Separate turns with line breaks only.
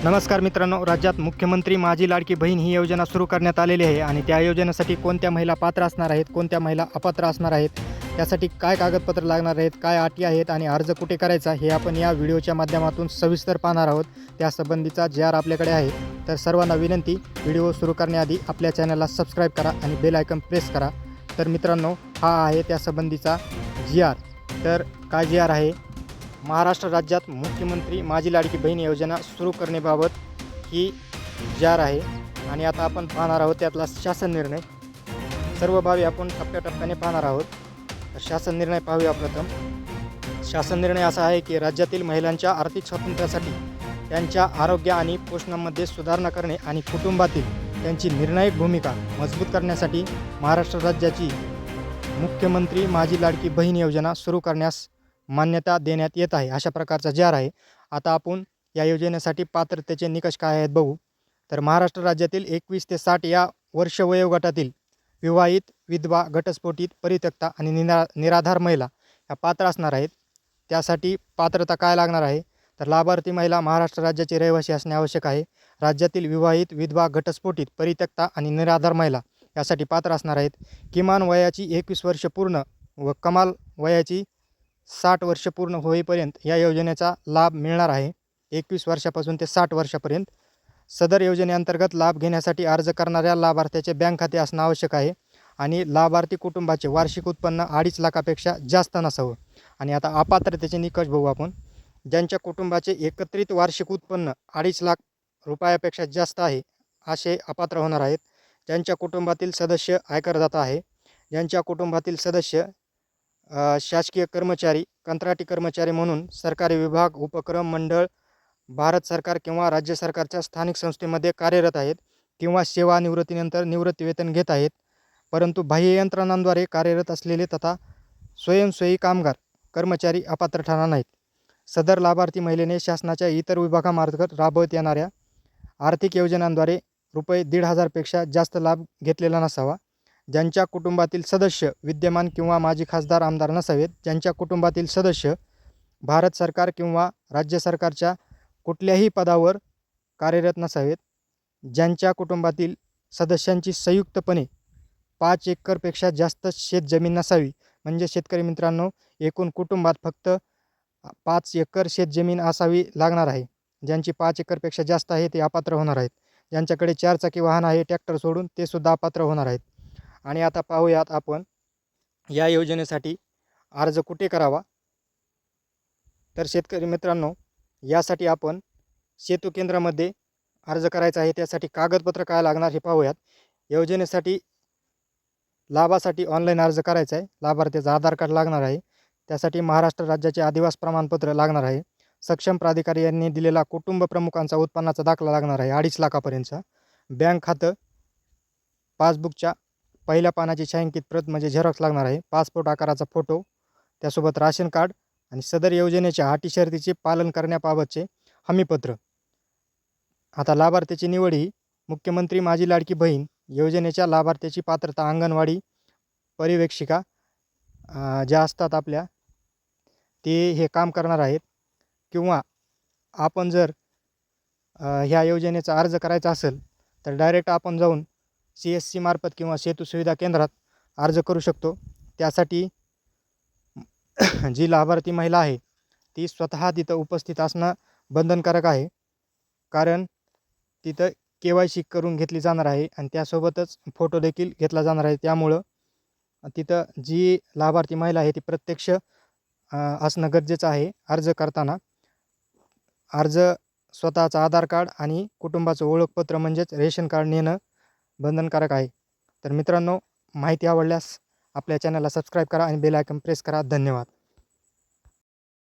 नमस्कार मित्रांनो, राज्यात मुख्यमंत्री माझी लाडकी बहीण ही योजना सुरू करण्यात आलेली आहे आणि त्या योजनेसाठी कोणत्या महिला पात्र असणार आहेत, कोणत्या महिला अपात्र असणार आहेत, त्यासाठी काय कागदपत्र लागणार आहेत, काय अटी आहेत आणि अर्ज कुठे करायचा हे आपण या व्हिडिओच्या माध्यमातून सविस्तर पाहणार आहोत। त्यासंबंधीचा JR आपल्याकडे आहे। तर सर्वांना विनंती, व्हिडिओ सुरू करण्याआधी आपल्या चॅनलला सबस्क्राईब करा आणि बेल आयकॉन प्रेस करा। तर मित्रांनो, हा आहे त्यासंबंधीचा JR। तर काय JR आहे? महाराष्ट्र राज्यात मुख्यमंत्री माझी लाडकी बहीण योजना सुरू करण्याबाबत ही JR आहे आणि आता आपण पाहणार आहोत त्यातला शासन निर्णय। सर्व बाबी आपण टप्प्याटप्प्याने पाहणार आहोत। शासन निर्णय पाहूया प्रथम। शासन निर्णय असा आहे की राज्यातील महिलांच्या आर्थिक स्वातंत्र्यासाठी, त्यांच्या आरोग्य आणि पोषणामध्ये सुधारणा करणे आणि कुटुंबातील त्यांची निर्णायक भूमिका मजबूत करण्यासाठी महाराष्ट्र राज्याची मुख्यमंत्री माझी लाडकी बहीण योजना सुरू करण्यास मान्यता देण्यात येत आहे, अशा प्रकारचा JR आहे। आता आपण या योजनेसाठी पात्रतेचे निकष काय आहेत बघू। तर महाराष्ट्र राज्यातील 21 ते 60 या वर्ष वयोगटातील विवाहित, विधवा, घटस्फोटित, परित्यक्ता आणि निराधार महिला या पात्र असणार आहेत। त्यासाठी पात्रता काय लागणार आहे? तर लाभार्थी महिला महाराष्ट्र राज्याची रहिवासी असणे आवश्यक आहे। राज्यातील विवाहित, विधवा, घटस्फोटित, परित्यक्ता आणि निराधार महिला यासाठी पात्र असणार आहेत। किमान वयाची 21 वर्ष पूर्ण व कमाल वयाची 60 वर्ष पूर्ण होईपर्यंत या योजनेचा लाभ मिळणार आहे। 21 वर्षापासून ते 60 वर्षापर्यंत। सदर योजनेअंतर्गत लाभ घेण्यासाठी अर्ज करणाऱ्या लाभार्थ्याचे बँक खाते असणे आवश्यक आहे आणि लाभार्थी कुटुंबाचे वार्षिक उत्पन्न 2.5 लाखापेक्षा जास्त नसावं। आणि आता अपात्रतेचे निकष बघू आपण। ज्यांच्या कुटुंबाचे एकत्रित वार्षिक उत्पन्न 2.5 लाख रुपयापेक्षा जास्त आहे असे अपात्र होणार आहेत। ज्यांच्या कुटुंबातील सदस्य आयकरदाता आहे, ज्यांच्या कुटुंबातील सदस्य शासकीय कर्मचारी, कंत्राटी कर्मचारी म्हणून सरकारी विभाग, उपक्रम, मंडळ, भारत सरकार किंवा राज्य सरकारच्या स्थानिक संस्थेमध्ये कार्यरत आहेत किंवा सेवानिवृत्तीनंतर निवृत्तीवेतन घेत आहेत, परंतु बाह्य यंत्रणांद्वारे कार्यरत असलेले तथा स्वयंसेवी कामगार कर्मचारी अपात्र ठरणार नाहीत। सदर लाभार्थी महिलेने शासनाच्या इतर विभागामार्फत राबवत येणाऱ्या आर्थिक योजनांद्वारे ₹1,500 पेक्षा जास्त लाभ घेतलेला नसावा। ज्यांच्या कुटुंबातील सदस्य विद्यमान किंवा माजी खासदार, आमदार नसावेत। ज्यांच्या कुटुंबातील सदस्य भारत सरकार किंवा राज्य सरकारच्या कुठल्याही पदावर कार्यरत नसावेत। ज्यांच्या कुटुंबातील सदस्यांची संयुक्तपणे 5 एकरपेक्षा जास्त शेतजमीन नसावी। म्हणजे शेतकरी मित्रांनो, एकूण कुटुंबात फक्त 5 एकर शेतजमीन असावी लागणार आहे। ज्यांची 5 एकरपेक्षा जास्त आहे ते अपात्र होणार आहेत। ज्यांच्याकडे 4 चाकी वाहन आहे, ट्रॅक्टर सोडून, ते सुद्धा अपात्र होणार आहेत। आणि आता पाहूयात आपण या योजनेसाठी अर्ज कुठे करावा। तर शेतकरी मित्रांनो, यासाठी आपण सेतू केंद्रामध्ये अर्ज करायचा आहे। त्यासाठी कागदपत्र काय लागणार हे पाहूयात। योजनेसाठी लाभासाठी ऑनलाईन अर्ज करायचा आहे। लाभार्थीचं आधार कार्ड लागणार आहे। त्यासाठी महाराष्ट्र राज्याचे आदिवासी प्रमाणपत्र लागणार आहे। सक्षम प्राधिकारी यांनी दिलेला कुटुंब प्रमुखांचा उत्पन्नाचा दाखला लागणार आहे 2.5 लाखापर्यंतचा। बँक खातं, पासबुकच्या पहिल्या पानाची छायांकित प्रत म्हणजे झेरॉक्स लागणार आहे। पासपोर्ट आकाराचा फोटो, त्यासोबत राशन कार्ड आणि सदर योजनेच्या अटी शर्तीचे पालन करण्याबाबतचे हमीपत्र। आता लाभार्थीची निवड ही मुख्यमंत्री माझी लाडकी बहीण योजनेच्या लाभार्थ्याची पात्रता अंगणवाडी पर्यवेक्षिका ज्या असतात आपल्या, ते हे काम करणार आहेत। किंवा आपण जर ह्या योजनेचा अर्ज करायचा असेल तर डायरेक्ट आपण जाऊन CSC मार्फत किंवा सेतू सुविधा केंद्रात अर्ज करू शकतो। त्यासाठी जी लाभार्थी महिला आहे ती स्वतः तिथं उपस्थित असणं बंधनकारक आहे, कारण तिथं KYC करून घेतली जाणार आहे आणि त्यासोबतच फोटो देखील घेतला जाणार आहे। त्यामुळं तिथं जी लाभार्थी महिला आहे ती प्रत्यक्ष असणं गरजेचं आहे। अर्ज करताना अर्ज स्वतःचा आधार कार्ड आणि कुटुंबाचं ओळखपत्र म्हणजेच रेशन कार्ड नेणं बंधनकारक आहे। तर मित्रांनो, माहिती आवडल्यास आपल्या चॅनलला सबस्क्राईब करा आणि बेल आयकॉन प्रेस करा। धन्यवाद।